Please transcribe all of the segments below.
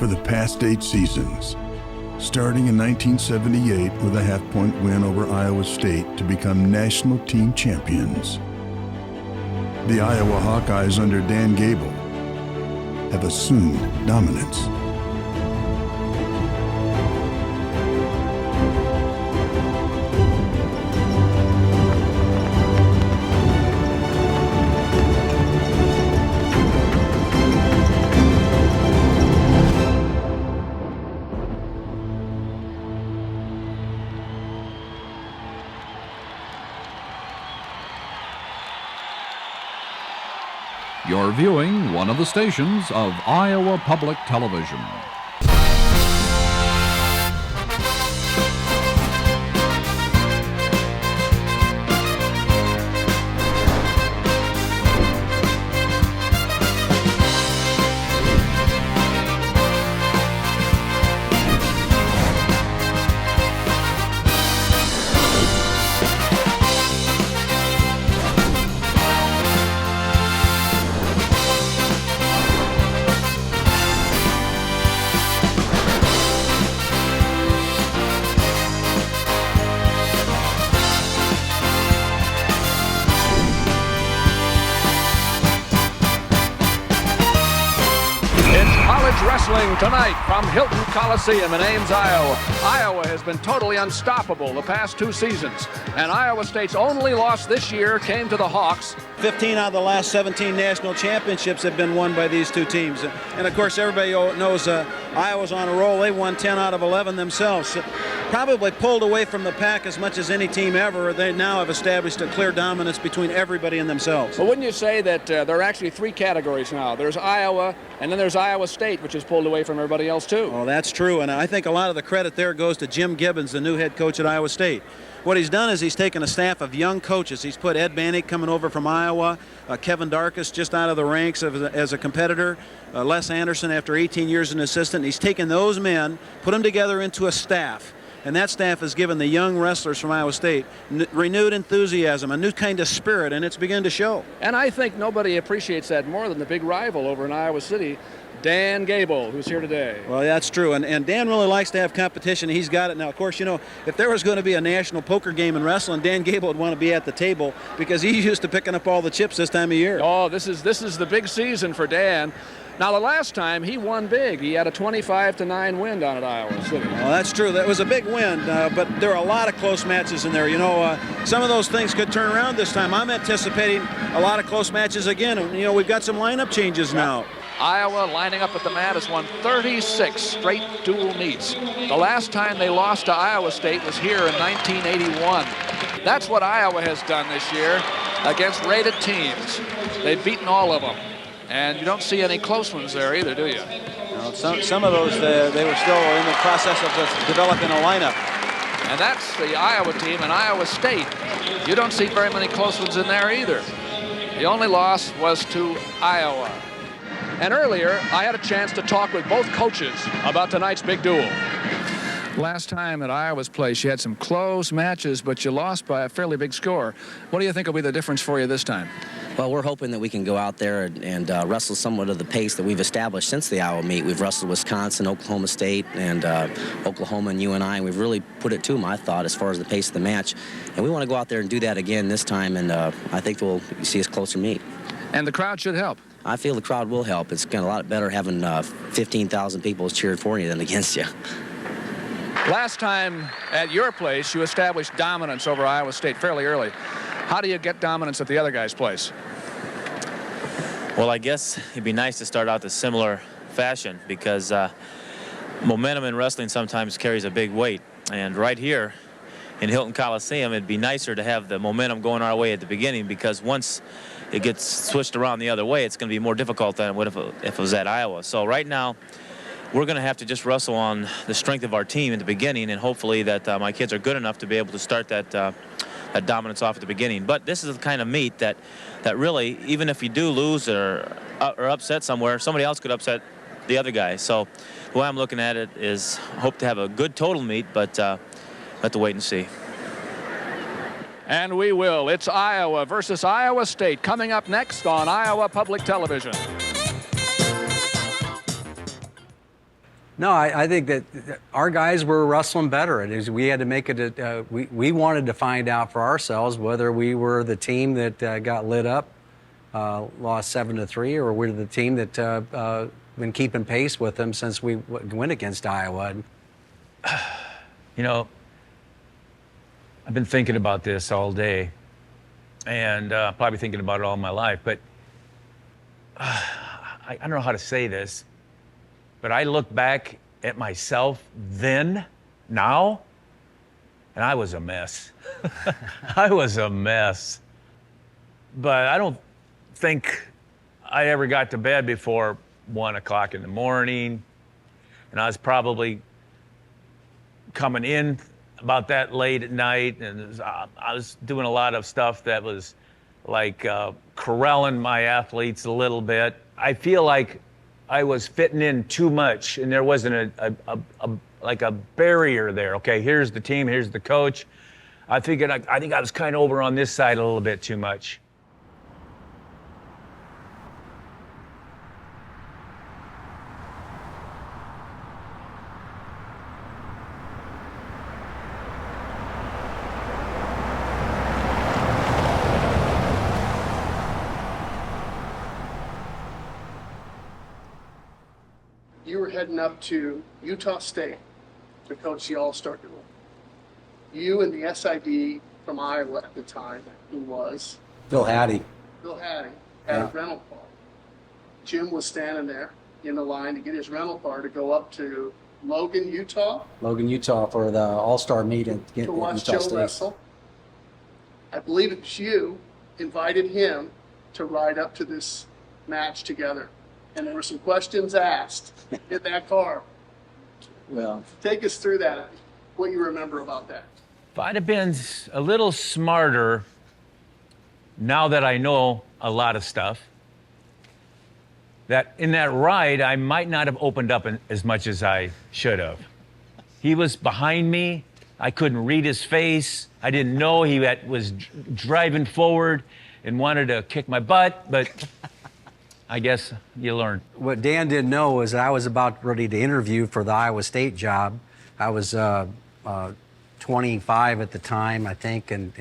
for the past 8 seasons, starting in 1978 with a half-point win over Iowa State to become national team champions. The Iowa Hawkeyes under Dan Gable have assumed dominance. You're viewing one of the stations of Iowa Public Television. Wrestling tonight from Hilton Coliseum in Ames, Iowa. Iowa has been totally unstoppable the past 2 seasons, and Iowa State's only loss this year came to the Hawks. 15 out of the last 17 national championships have been won by these 2 teams. And of course, everybody knows Iowa's on a roll. They won 10 out of 11 themselves. Probably pulled away from the pack as much as any team ever. They now have established a clear dominance between everybody and themselves. Well, wouldn't you say that there are actually 3 categories now? There's Iowa, and then there's Iowa State, which has pulled away from everybody else too. Oh, that's true, and I think a lot of the credit there goes to Jim Gibbons, the new head coach at Iowa State. What he's done is he's taken a staff of young coaches. He's put Ed Bannick coming over from Iowa, Kevin Darkus just out of the ranks as a competitor, Les Anderson after 18 years as an assistant. He's taken those men, put them together into a staff. And that staff has given the young wrestlers from Iowa State renewed enthusiasm, a new kind of spirit, and it's begun to show. And I think nobody appreciates that more than the big rival over in Iowa City, Dan Gable, who's here today. Well, that's true, and Dan really likes to have competition. He's got it now. Of course, you know, if there was going to be a national poker game in wrestling, Dan Gable would want to be at the table because he's used to picking up all the chips this time of year. Oh, this is the big season for Dan. Now, the last time he won big. He had a 25-9 win down at Iowa City. Well, that's true. That was a big win, but there are a lot of close matches in there. You know, some of those things could turn around this time. I'm anticipating a lot of close matches again. And, you know, we've got some lineup changes now. Iowa lining up at the mat has won 36 straight dual meets. The last time they lost to Iowa State was here in 1981. That's what Iowa has done this year against rated teams. They've beaten all of them. And you don't see any close ones there either, do you? No, some of those, they were still in the process of developing a lineup. And that's the Iowa team and Iowa State. You don't see very many close ones in there either. The only loss was to Iowa. And earlier, I had a chance to talk with both coaches about tonight's big duel. Last time at Iowa's place, you had some close matches, but you lost by a fairly big score. What do you think will be the difference for you this time? Well, we're hoping that we can go out there and wrestle somewhat of the pace that we've established since the Iowa meet. We've wrestled Wisconsin, Oklahoma State, and Oklahoma and UNI, and we've really put it to them, I thought, as far as the pace of the match. And we want to go out there and do that again this time, and I think we'll see us closer meet. And the crowd should help. I feel the crowd will help. It's kind of a lot better having 15,000 people cheered for you than against you. Last time at your place, you established dominance over Iowa State fairly early. How do you get dominance at the other guy's place? Well, I guess it'd be nice to start out the similar fashion because momentum in wrestling sometimes carries a big weight. And right here in Hilton Coliseum, it'd be nicer to have the momentum going our way at the beginning because once it gets switched around the other way, it's going to be more difficult than it would if it was at Iowa. So right now, we're going to have to just wrestle on the strength of our team in the beginning, and hopefully that my kids are good enough to be able to start that dominance off at the beginning. But this is the kind of meet that really, even if you do lose or upset somewhere, somebody else could upset the other guy. So the way I'm looking at it is hope to have a good total meet, but have to wait and see. And we will. It's Iowa versus Iowa State coming up next on Iowa Public Television. No, I think that our guys were wrestling better. We had to make it. We wanted to find out for ourselves whether we were the team that got lit up, lost 7-3, or we're the team that been keeping pace with them since we went against Iowa. You know, I've been thinking about this all day, and probably thinking about it all my life. But I don't know how to say this. But I look back at myself then, now, and I was a mess. I was a mess. But I don't think I ever got to bed before 1 o'clock in the morning. And I was probably coming in about that late at night. And I was doing a lot of stuff that was like corralling my athletes a little bit. I feel like I was fitting in too much, and there wasn't like a barrier there. Okay, here's the team, here's the coach. I think I was kind of over on this side a little bit too much. You were heading up to Utah State to coach the All-Star game. You and the SID from Iowa at the time, who was? Phil Hattie. Phil Hattie, had a rental car. Jim was standing there in the line to get his rental car to go up to Logan, Utah. Logan, Utah for the All-Star meet at to watch Utah Joe State. wrestle. I believe it was you invited him to ride up to this match together. And there were some questions asked in that car. Well, Take us through that, what you remember about that. If I'd have been a little smarter now that I know a lot of stuff, that in that ride, I might not have opened up as much as I should have. He was behind me. I couldn't read his face. I didn't know he was driving forward and wanted to kick my butt, but I guess you learn. what Dan didn't know was that I was about ready to interview for the Iowa State job. I was 25 at the time, I think, and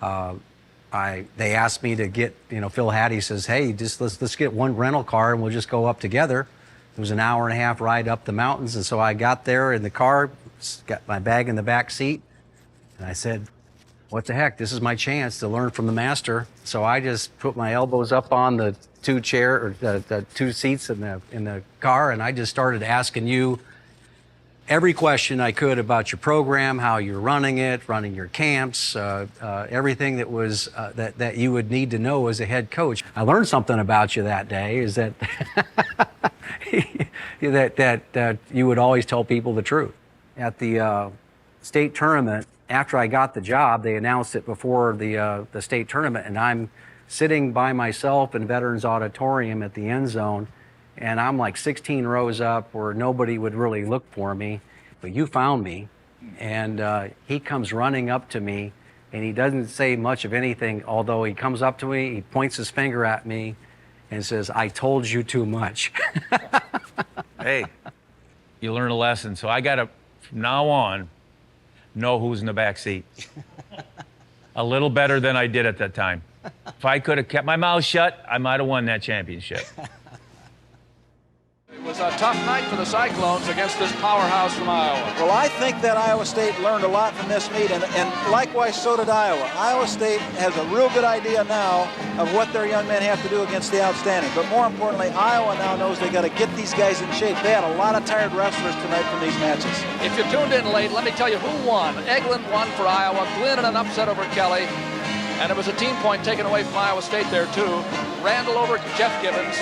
they asked me to get, Phil Hattie says, hey, just let's get one rental car and we'll just go up together. It was an hour and a half ride up the mountains, and so I got there in the car, got my bag in the back seat, and I said, what the heck, this is my chance to learn from the master. So I just put my elbows up on the the two seats in the car, and I just started asking you every question I could about your program, how you're running it, running your camps, everything that was that you would need to know as a head coach. I learned something about you that day, is that that you would always tell people the truth. At the state tournament, after I got the job, they announced it before the state tournament, and I'm sitting by myself in Veterans Auditorium at the end zone, and I'm like 16 rows up where nobody would really look for me, but you found me, and he comes running up to me, and he doesn't say much of anything, although he comes up to me, he points his finger at me, and says, I told you too much. Hey, you learn a lesson, so I got to, from now on, know who's in the back seat. A little better than I did at that time. If I could have kept my mouth shut, I might have won that championship. It was a tough night for the Cyclones against this powerhouse from Iowa. Well, I think that Iowa State learned a lot from this meet, and likewise so did Iowa. Iowa State has a real good idea now of what their young men have to do against the outstanding. But more importantly, Iowa now knows they got to get these guys in shape. They had a lot of tired wrestlers tonight from these matches. If you tuned in late, let me tell you who won. Eglin won for Iowa, Glynn in an upset over Kelly, and it was a team point taken away from Iowa State there too. Randall over Jeff Gibbons.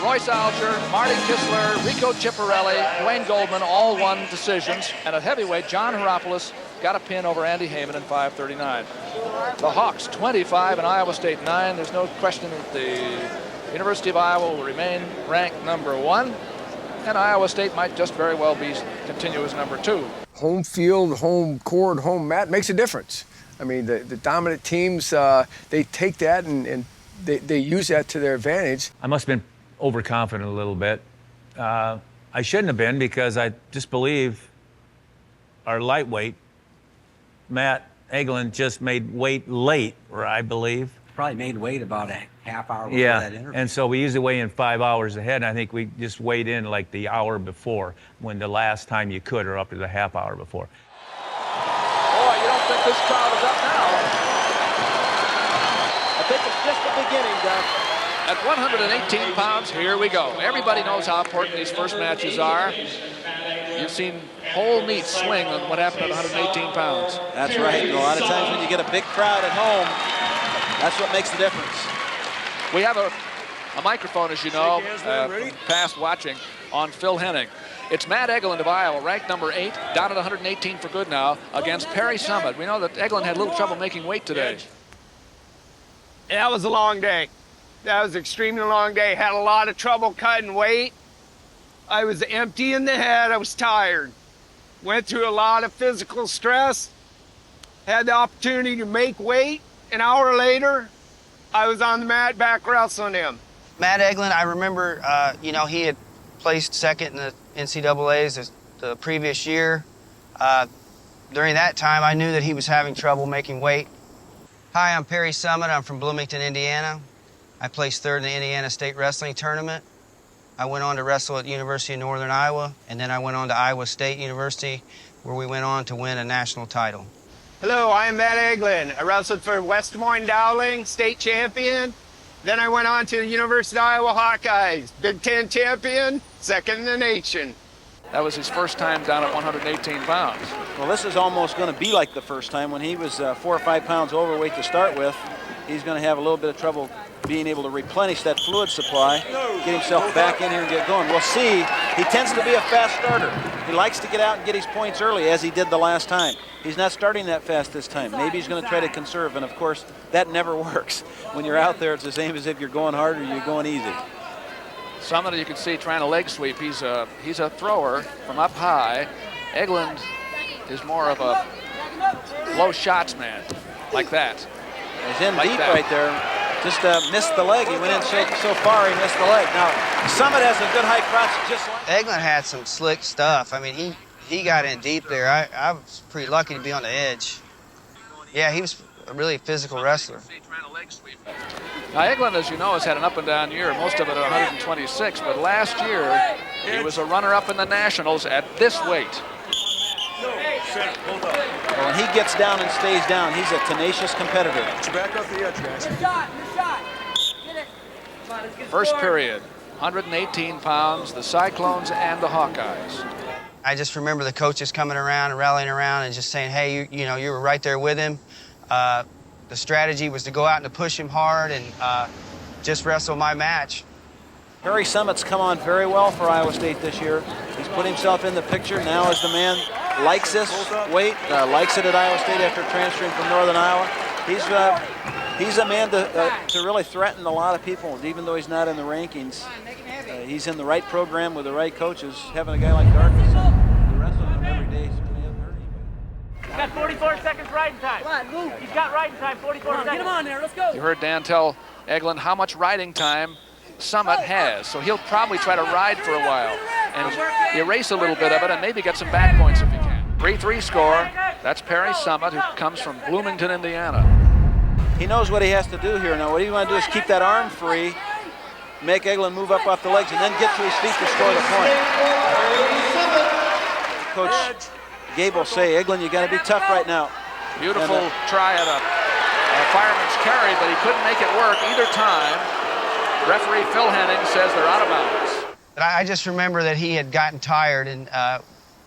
Royce Alger, Marty Kistler, Rico Ciparelli, Dwayne Goldman all won decisions. And at heavyweight, John Heropoulos got a pin over Andy Heyman in 5:39. The Hawks 25 and Iowa State 9. There's no question that the University of Iowa will remain ranked number 1. And Iowa State might just very well continue as number 2. Home field, home court, home mat makes a difference. I mean, the dominant teams, they take that and they use that to their advantage. I must have been overconfident a little bit. I shouldn't have been, because I just believe our lightweight, Matt Eglin, just made weight late, I believe. Probably made weight about a half hour before that interview. And so we usually weigh in 5 hours ahead, and I think we just weighed in like the hour before, when the last time you could, or up to the half hour before. Boy, you don't think this crowd is up now? I think it's just the beginning, Doug. At 118 pounds, here we go. Everybody knows how important these first matches are. You've seen whole meat swing on what happened at 118 pounds. That's right. And a lot of times when you get a big crowd at home, that's what makes the difference. We have a microphone, as you know, from past watching, on Phil Henning. It's Matt Eglin of Iowa, ranked number 8, down at 118 for good now, against Perry Summit. We know that Eglin had a little trouble making weight today. That was a long day. That was an extremely long day. Had a lot of trouble cutting weight. I was empty in the head. I was tired. Went through a lot of physical stress. Had the opportunity to make weight. An hour later, I was on the mat back wrestling him. Matt Eglin, I remember, you know, he had placed second in the NCAAs the previous year. During that time, I knew that he was having trouble making weight. Hi, I'm Perry Summit. I'm from Bloomington, Indiana. I placed third in the Indiana State Wrestling Tournament. I went on to wrestle at the University of Northern Iowa, and then I went on to Iowa State University, where we went on to win a national title. Hello, I'm Matt Eglin. I wrestled for West Des Moines Dowling, state champion. Then I went on to the University of Iowa Hawkeyes, Big Ten champion, second in the nation. That was his first time down at 118 pounds. Well, this is almost going to be like the first time. When he was 4 or 5 pounds overweight to start with, he's going to have a little bit of trouble being able to replenish that fluid supply, get himself back in here and get going. We'll see. He tends to be a fast starter. He likes to get out and get his points early, as he did the last time. He's not starting that fast this time. Maybe he's going to try to conserve, and of course, that never works. When you're out there, it's the same as if you're going hard or you're going easy. Summit, you can see, trying to leg sweep. He's a thrower from up high. Eglin is more of a low shots man, like that. He's in deep right there. Just missed the leg. He went in so far, he missed the leg. Now, Summit has a good high crotch, just like Eglin had some slick stuff. I mean, he got in deep there. I was pretty lucky to be on the edge. Yeah, he was a really physical wrestler. Now, Eglin, as you know, has had an up-and-down year, most of it at 126, but last year he was a runner-up in the Nationals at this weight. Well, when he gets down and stays down, he's a tenacious competitor. Back off the edge, guys. First period, 118 pounds, the Cyclones and the Hawkeyes. I just remember the coaches coming around and rallying around and just saying, hey, you know, you were right there with him. The strategy was to go out and to push him hard and just wrestle my match. Perry Summit's come on very well for Iowa State this year. He's put himself in the picture now as the man, likes this weight, likes it at Iowa State after transferring from Northern Iowa. He's a man to really threaten a lot of people, even though he's not in the rankings. He's in the right program with the right coaches. Having a guy like Darkus and the rest of them every day is going to hurt anybody. He's got 44 seconds riding time. Come on, move. He's got riding time, 44 seconds. Get him on there, let's go. You heard Dan tell Eglin how much riding time Summit has, so he'll probably try to ride for a while and erase a little bit of it and maybe get some back points if he can. 3-3 score. That's Perry Summit, who comes from Bloomington, Indiana. He knows what he has to do here. Now, what you want to do is keep that arm free, make Eglin move up off the legs, and then get to his feet to score the point. Coach Gable say, Eglin, you got to be tough right now. Beautiful try at a fireman's carry, but he couldn't make it work either time. Referee Phil Henning says they're out of bounds. I just remember that he had gotten tired and,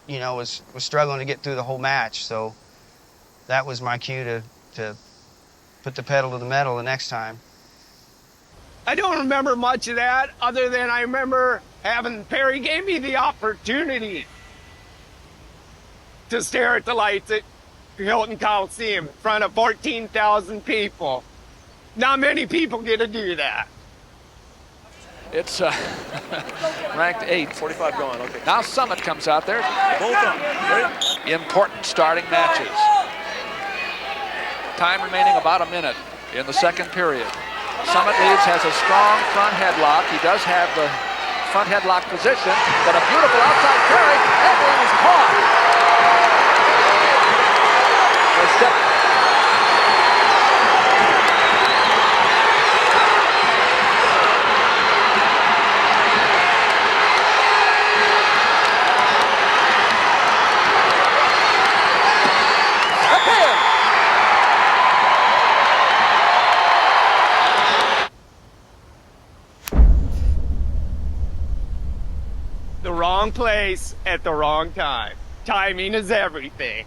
you know, was struggling to get through the whole match. So that was my cue to put the pedal to the metal the next time. I don't remember much of that, other than I remember having Perry gave me the opportunity to stare at the lights at Hilton Coliseum in front of 14,000 people. Not many people get to do that. It's ranked 8. 45 going, okay. Now Summit comes out there. Both of them, ready? Important starting matches. Time remaining about a minute in the second period. Summit leads, has a strong front headlock. He does have the front headlock position, but a beautiful outside carry. Edwin is caught. They step. The wrong place at the wrong time. Timing is everything.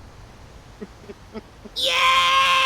Yeah!